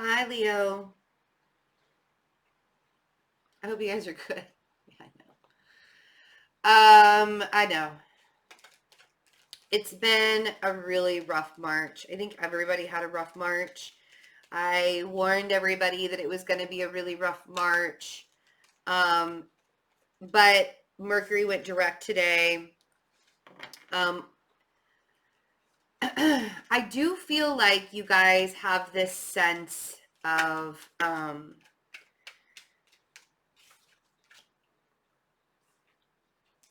Hi, Leo. I hope you guys are good. Yeah, I know. It's been a really rough March. I think everybody had a rough March. I warned everybody that it was going to be a really rough March. Um, but Mercury went direct today. Um, I do feel like you guys have this sense of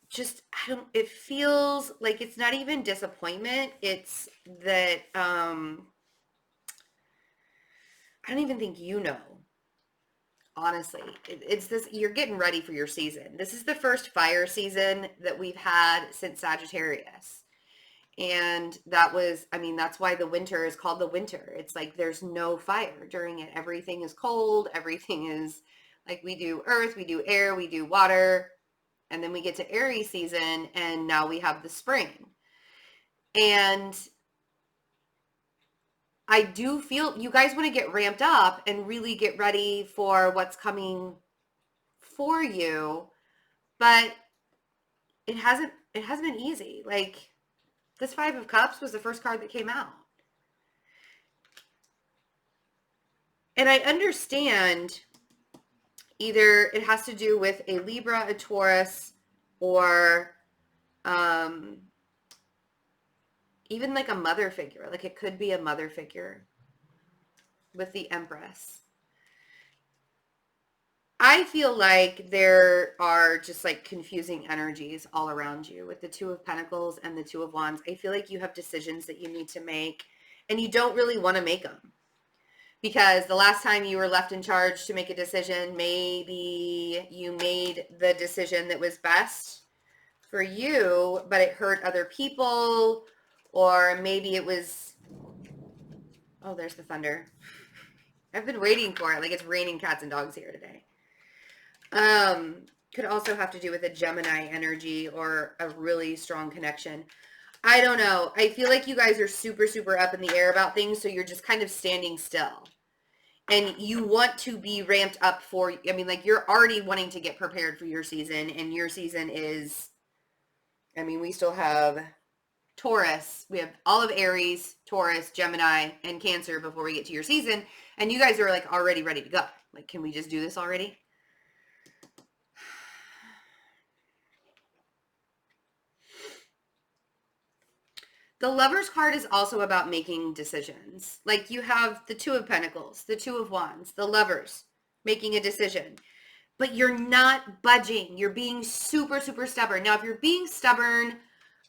just I don't it feels like it's not even disappointment. It's that I don't even think honestly. It's this you're getting ready for your season. This is the first fire season that we've had since Sagittarius. And that's why the winter is called the winter. It's like there's no fire during it. Everything is cold. Everything is like we do earth, we do air, we do water. And then we get to Aries season and now we have the spring. And I do feel you guys want to get ramped up and really get ready for what's coming for you, but it hasn't been easy. Like this 5 of Cups was the first card that came out. And I understand either it has to do with a Libra, a Taurus, or even like a mother figure. Like it could be a mother figure with the Empress. I feel like there are just like confusing energies all around you with the Two of Pentacles and the Two of Wands. I feel like you have decisions that you need to make and you don't really want to make them. Because the last time you were left in charge to make a decision, maybe you made the decision that was best for you, but it hurt other people, or maybe it was, oh, there's the thunder. I've been waiting for it. Like it's raining cats and dogs here today. Could also have to do with a Gemini energy or a really strong connection. I don't know. I feel like you guys are super, super up in the air about things, so you're just kind of standing still. And you want to be ramped up for, like you're already wanting to get prepared for your season, and your season is, we still have Taurus. We have all of Aries, Taurus, Gemini, and Cancer before we get to your season. And you guys are like already ready to go. Like, can we just do this already? The Lover's card is also about making decisions. Like you have the Two of Pentacles, the Two of Wands, the Lovers making a decision. But you're not budging. You're being super, super stubborn. Now, if you're being stubborn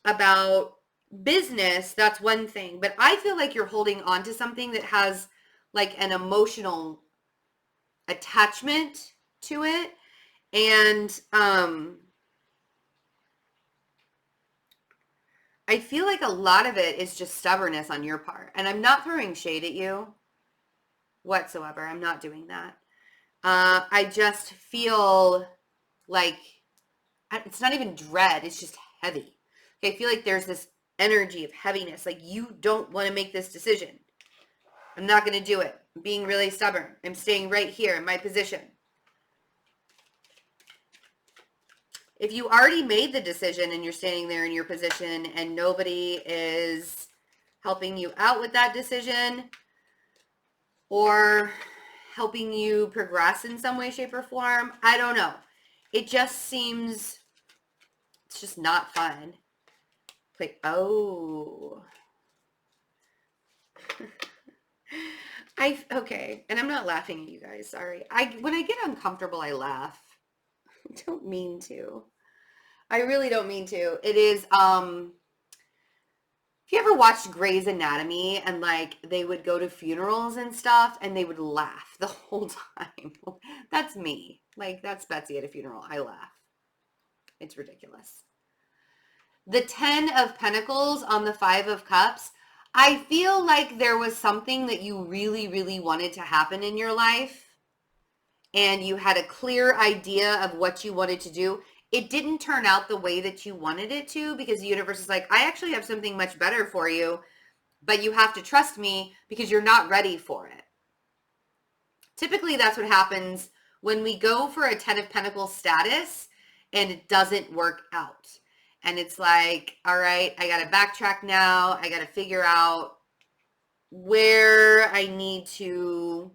about business, that's one thing. But I feel like you're holding on to something that has like an emotional attachment to it. And I feel like a lot of it is just stubbornness on your part. And I'm not throwing shade at you whatsoever. I'm not doing that. I just feel like it's not even dread. It's just heavy. Okay, I feel like there's this energy of heaviness. Like you don't want to make this decision. I'm not going to do it. I'm being really stubborn. I'm staying right here in my position. If you already made the decision and you're standing there in your position and nobody is helping you out with that decision or helping you progress in some way, shape, or form, I don't know. It just seems, it's just not fun. Like, oh. Okay, and I'm not laughing at you guys, sorry. When I get uncomfortable, I laugh. I don't mean to. I really don't mean to. It is, if you ever watched Grey's Anatomy and like they would go to funerals and stuff and they would laugh the whole time. That's me. Like that's Betsy at a funeral. I laugh. It's ridiculous. The 10 of Pentacles on the 5 of Cups. I feel like there was something that you really, really wanted to happen in your life and you had a clear idea of what you wanted to do. It didn't turn out the way that you wanted it to because the universe is like, I actually have something much better for you, but you have to trust me because you're not ready for it. Typically, that's what happens when we go for a 10 of Pentacles status and it doesn't work out. And it's like, all right, I got to backtrack now. I got to figure out where I need to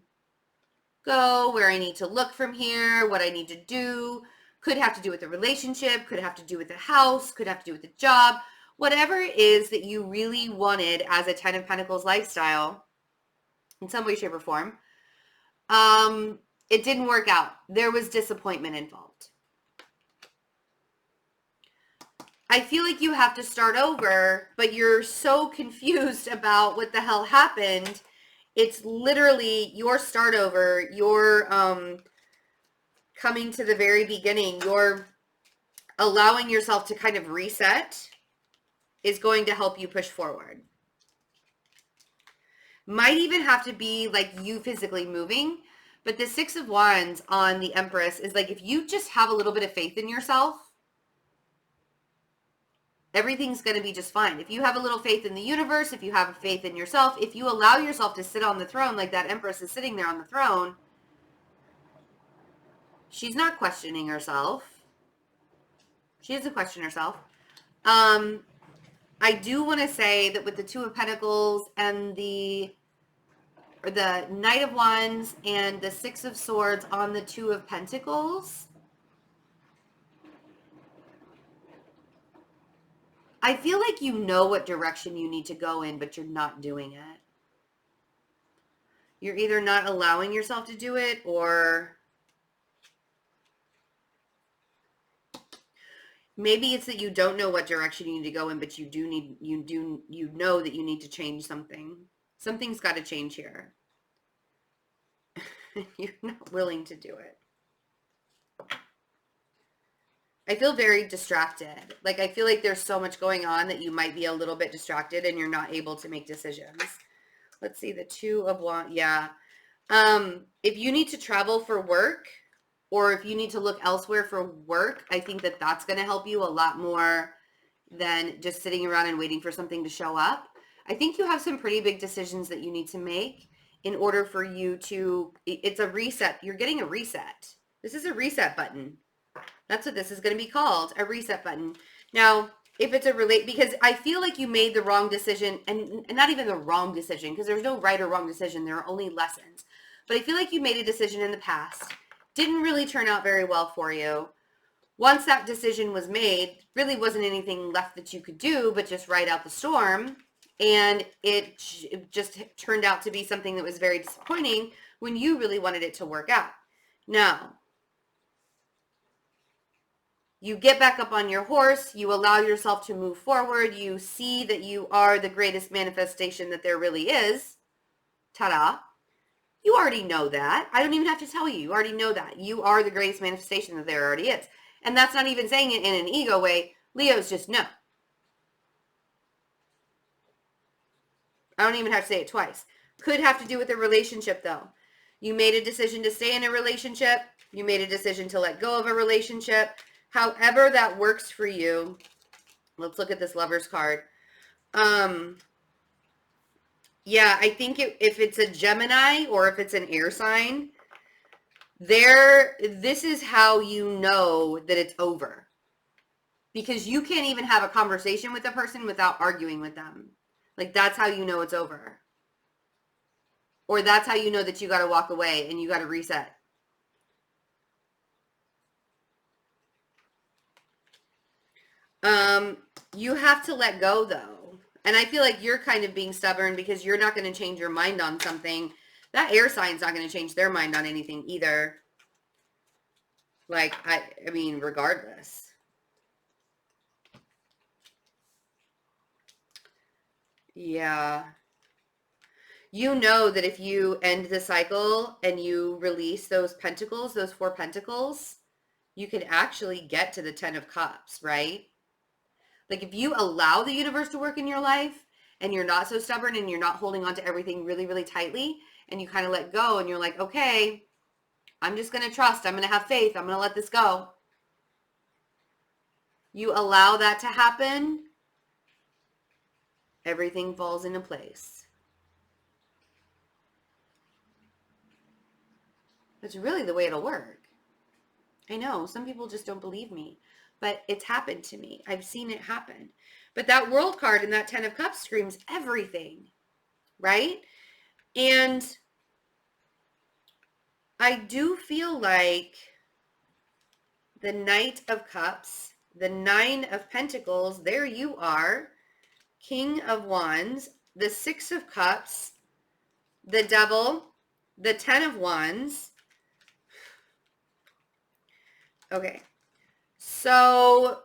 go, where I need to look from here, what I need to do. Could have to do with the relationship, could have to do with the house, could have to do with the job. Whatever it is that you really wanted as a 10 of Pentacles lifestyle, in some way, shape, or form, it didn't work out. There was disappointment involved. I feel like you have to start over, but you're so confused about what the hell happened. It's literally your start over. You're coming to the very beginning. You're allowing yourself to kind of reset is going to help you push forward. Might even have to be like you physically moving, but the 6 of Wands on the Empress is like if you just have a little bit of faith in yourself, everything's going to be just fine. If you have a little faith in the universe, if you have faith in yourself, if you allow yourself to sit on the throne like that Empress is sitting there on the throne, she's not questioning herself. She doesn't question herself. I do want to say that with the 2 of Pentacles and the Knight of Wands and the 6 of Swords on the 2 of Pentacles, I feel like you know what direction you need to go in, but you're not doing it. You're either not allowing yourself to do it, or maybe it's that you don't know what direction you need to go in, but you know that you need to change something. Something's got to change here. You're not willing to do it. I feel very distracted. Like, I feel like there's so much going on that you might be a little bit distracted and you're not able to make decisions. Let's see, the 2 of Wands. Yeah. If you need to travel for work, or if you need to look elsewhere for work, I think that that's going to help you a lot more than just sitting around and waiting for something to show up. I think you have some pretty big decisions that you need to make in order for you to, it's a reset. You're getting a reset. This is a reset button. That's what this is going to be called, a reset button. Now, if it's because I feel like you made the wrong decision, and not even the wrong decision, because there's no right or wrong decision. There are only lessons. But I feel like you made a decision in the past. Didn't really turn out very well for you. Once that decision was made, really wasn't anything left that you could do but just ride out the storm. And it just turned out to be something that was very disappointing when you really wanted it to work out. Now, you get back up on your horse, you allow yourself to move forward, you see that you are the greatest manifestation that there really is. Ta-da. You already know that. I don't even have to tell you. You already know that. You are the greatest manifestation that there already is. And that's not even saying it in an ego way. Leos just know. I don't even have to say it twice. Could have to do with a relationship, though. You made a decision to stay in a relationship. You made a decision to let go of a relationship. However that works for you. Let's look at this Lover's card. Yeah, I think if it's a Gemini or if it's an air sign, this is how you know that it's over. Because you can't even have a conversation with a person without arguing with them. Like, that's how you know it's over. Or that's how you know that you got to walk away and you got to reset. You have to let go, though. And I feel like you're kind of being stubborn because you're not going to change your mind on something. That air sign's not going to change their mind on anything either. Like, I mean, regardless. Yeah. You know that if you end the cycle and you release those pentacles, those 4 pentacles, you can actually get to the 10 of Cups, right? Like, if you allow the universe to work in your life and you're not so stubborn and you're not holding on to everything really, really tightly and you kind of let go and you're like, okay, I'm just going to trust. I'm going to have faith. I'm going to let this go. You allow that to happen, everything falls into place. That's really the way it'll work. I know some people just don't believe me, but it's happened to me. I've seen it happen. But that World card and that 10 of Cups screams everything, right? And I do feel like the Knight of Cups, the 9 of Pentacles, there you are, King of Wands, the 6 of Cups, the Devil, the 10 of Wands. Okay, so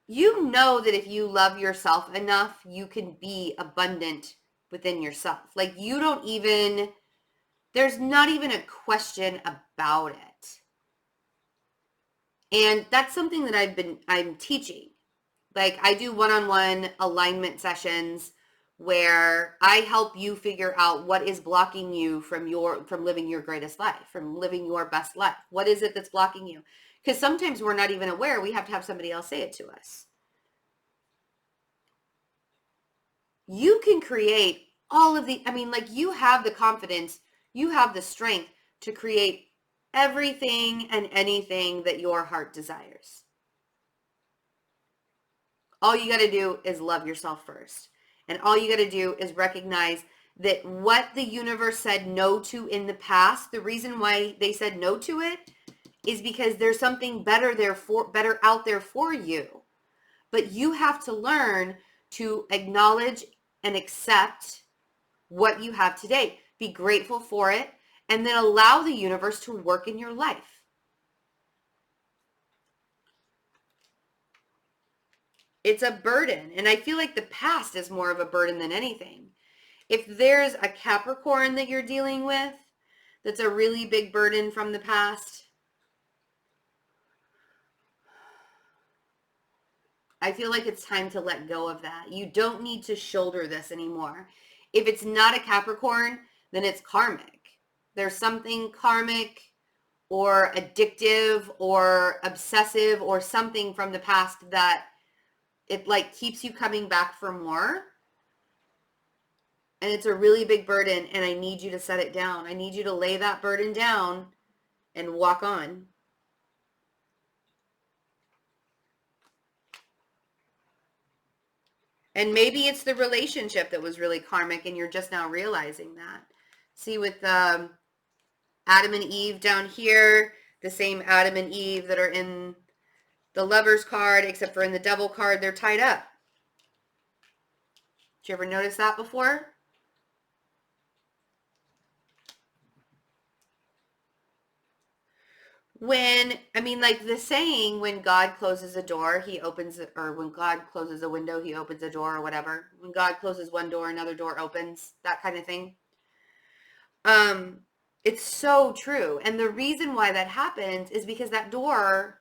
you know that if you love yourself enough, you can be abundant within yourself. Like you don't even, there's not even a question about it. And that's something that I'm teaching. Like I do one-on-one alignment sessions where I help you figure out what is blocking you from living your greatest life, from living your best life. What is it that's blocking you? Because sometimes we're not even aware. We have to have somebody else say it to us. You can create all of the, I mean, like you have the confidence, you have the strength to create everything and anything that your heart desires. All you got to do is love yourself first. And all you got to do is recognize that what the universe said no to in the past, the reason why they said no to it is because there's something better out there for you. But you have to learn to acknowledge and accept what you have today. Be grateful for it, and then allow the universe to work in your life. It's a burden, and I feel like the past is more of a burden than anything. If there's a Capricorn that you're dealing with, that's a really big burden from the past, I feel like it's time to let go of that. You don't need to shoulder this anymore. If it's not a Capricorn, then it's karmic. There's something karmic or addictive or obsessive or something from the past that it like keeps you coming back for more. And it's a really big burden, and I need you to set it down. I need you to lay that burden down and walk on. And maybe it's the relationship that was really karmic and you're just now realizing that. See, with Adam and Eve down here, the same Adam and Eve that are in the Lovers card, except for in the Devil card, they're tied up. Did you ever notice that before? Like the saying, when God closes a door, he opens it, or when God closes a window, he opens a door, or whatever. When God closes one door, another door opens, that kind of thing. It's so true. And the reason why that happens is because that door,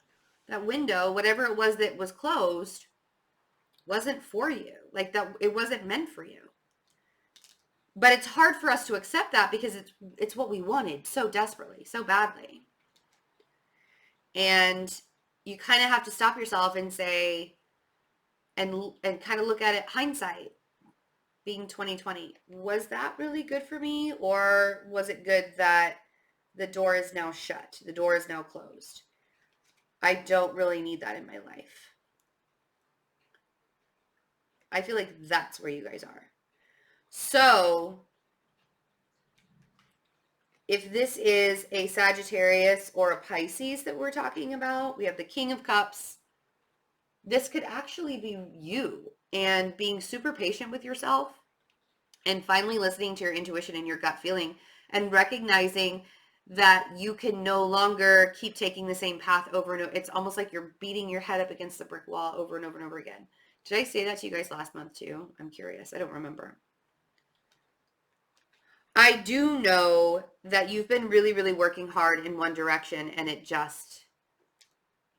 that window, whatever it was that was closed, wasn't for you. Like that, it wasn't meant for you. But it's hard for us to accept that because it's what we wanted so desperately, so badly. And you kind of have to stop yourself and say, and kind of look at it, hindsight being 2020. Was that really good for me? Or was it good that the door is now shut? The door is now closed. I don't really need that in my life. I feel like that's where you guys are. So if this is a Sagittarius or a Pisces that we're talking about, we have the King of Cups. This could actually be you, and being super patient with yourself and finally listening to your intuition and your gut feeling and recognizing that you can no longer keep taking the same path over and over. It's almost like you're beating your head up against the brick wall over and over and over again. Did I say that to you guys last month too? I'm curious. I don't remember. I do know that you've been really, really working hard in one direction and it just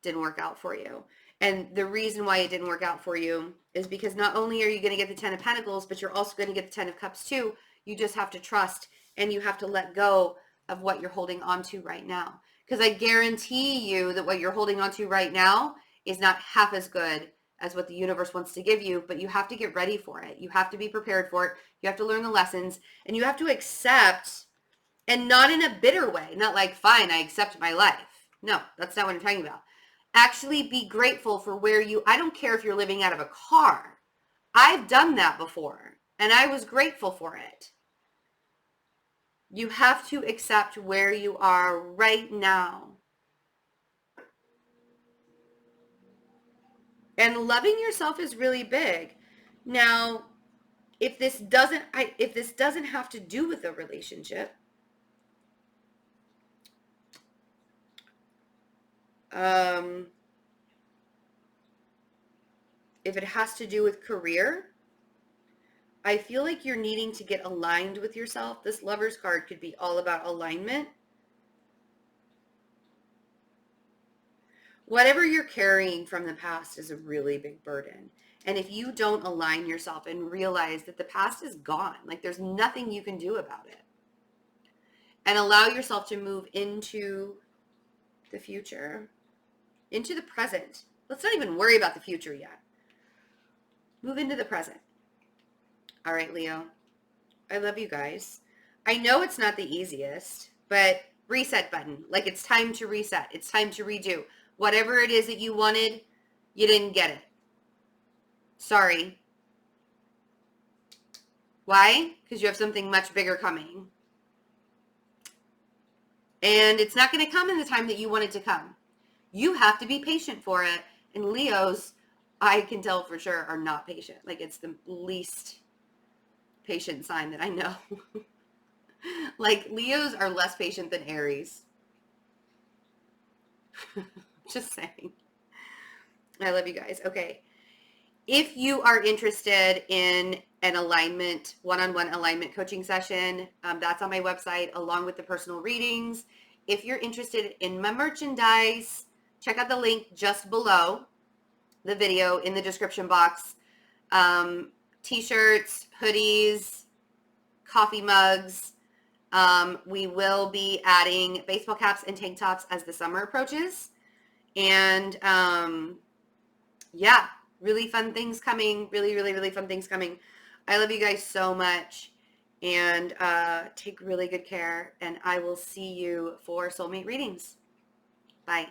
didn't work out for you. And the reason why it didn't work out for you is because not only are you going to get the 10 of Pentacles, but you're also going to get the 10 of Cups too. You just have to trust and you have to let go of what you're holding on to right now. Because I guarantee you that what you're holding on to right now is not half as good as what the universe wants to give you, but you have to get ready for it. You have to be prepared for it. You have to learn the lessons, and you have to accept, and not in a bitter way, not like, fine, I accept my life. No, that's not what I'm talking about. Actually be grateful for where I don't care if you're living out of a car. I've done that before, and I was grateful for it. You have to accept where you are right now. And loving yourself is really big. Now, if this doesn't have to do with a relationship, if it has to do with career, I feel like you're needing to get aligned with yourself. This Lover's card could be all about alignment. Whatever you're carrying from the past is a really big burden. And if you don't align yourself and realize that the past is gone, like there's nothing you can do about it, and allow yourself to move into the future, into the present. Let's not even worry about the future yet. Move into the present. All right, Leo. I love you guys. I know it's not the easiest, but reset button. Like, it's time to reset. It's time to redo. Whatever it is that you wanted, you didn't get it. Sorry. Why? Because you have something much bigger coming. And it's not going to come in the time that you want it to come. You have to be patient for it. And Leos, I can tell for sure, are not patient. Like, it's the least patient sign that I know. Like, Leos are less patient than Aries. Just saying. I love you guys. Okay. If you are interested in an alignment, one-on-one alignment coaching session, that's on my website along with the personal readings. If you're interested in my merchandise, check out the link just below the video in the description box. T-shirts, hoodies, coffee mugs. We will be adding baseball caps and tank tops as the summer approaches. And yeah, really fun things coming. Really, really, really fun things coming. I love you guys so much. And take really good care. And I will see you for soulmate readings. Bye.